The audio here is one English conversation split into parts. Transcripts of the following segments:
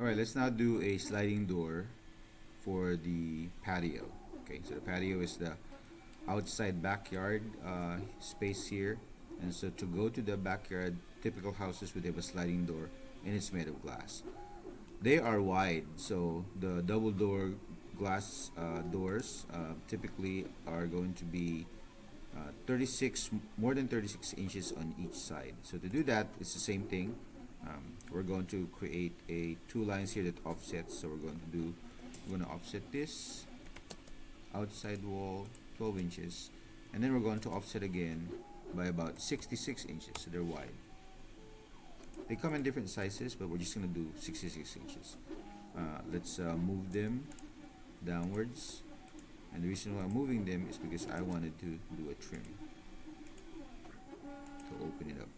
Alright, let's now do a sliding door for the patio. Okay, so the patio is the outside backyard space here. And so to go to the backyard, typical houses would have a sliding door and it's made of glass. They are wide, so the double door glass doors typically are going to be 36, more than 36 inches on each side. So to do that, it's the same thing. We're going to create two lines here that offsets. So we're going to offset this outside wall 12 inches, and then we're going to offset again by about 66 inches. So they're wide. They come in different sizes, but we're just going to do 66 inches. Let's move them downwards. And the reason why I'm moving them is because I wanted to do a trim to open it up.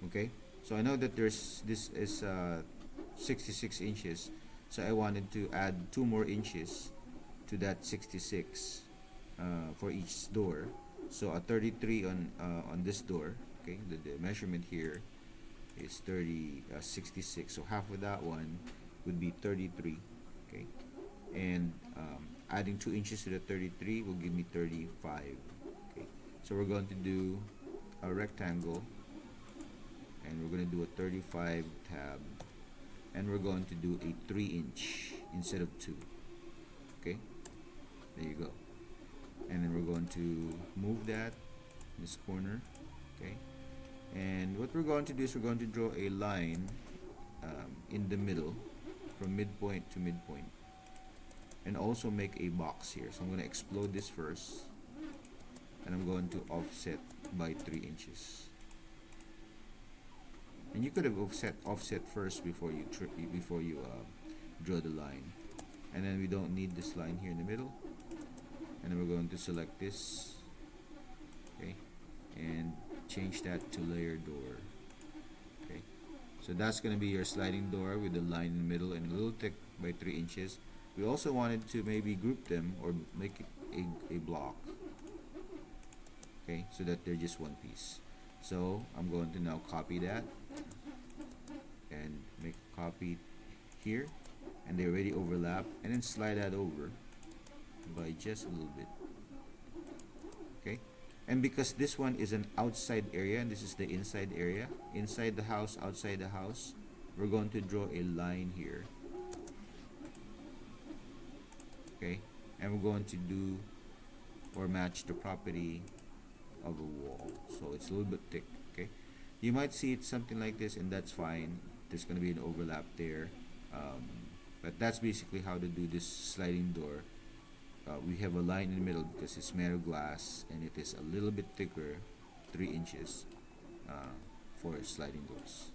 Okay, so I know that this is 66 inches, so I wanted to add 2 more inches to that 66 for each door. So a 33 on this door. Okay, the measurement here is 66. So half of that one would be 33. Okay, and adding 2 inches to the 33 will give me 35. Okay, so we're going to do a rectangle, and we're going to do a 35 tab, and we're going to do a 3-inch instead of 2. Okay, there you go. And then we're going to move that this corner. Okay, and what we're going to do is we're going to draw a line in the middle from midpoint to midpoint, and also make a box here. So I'm going to explode this first, and I'm going to offset by 3 inches. And you could have offset first before you draw the line. And then we don't need this line here in the middle. And then we're going to select this, okay, and change that to layer door. Okay, so that's going to be your sliding door with the line in the middle and a little thick by 3 inches. We also wanted to maybe group them or make it a block, okay, so that they're just one piece. So I'm going to now copy that and make a copy here, and they already overlap, and then slide that over by just a little bit. Okay, and because this one is an outside area and this is the inside area, inside the house, outside the house, we're going to draw a line here. Okay, and we're going to do or match the property of a wall, so it's a little bit thick. Okay, you might see it something like this, and that's fine. There's going to be an overlap there, but that's basically how to do this sliding door. We have a line in the middle because it's made of glass and it is a little bit thicker, 3 inches, for sliding doors.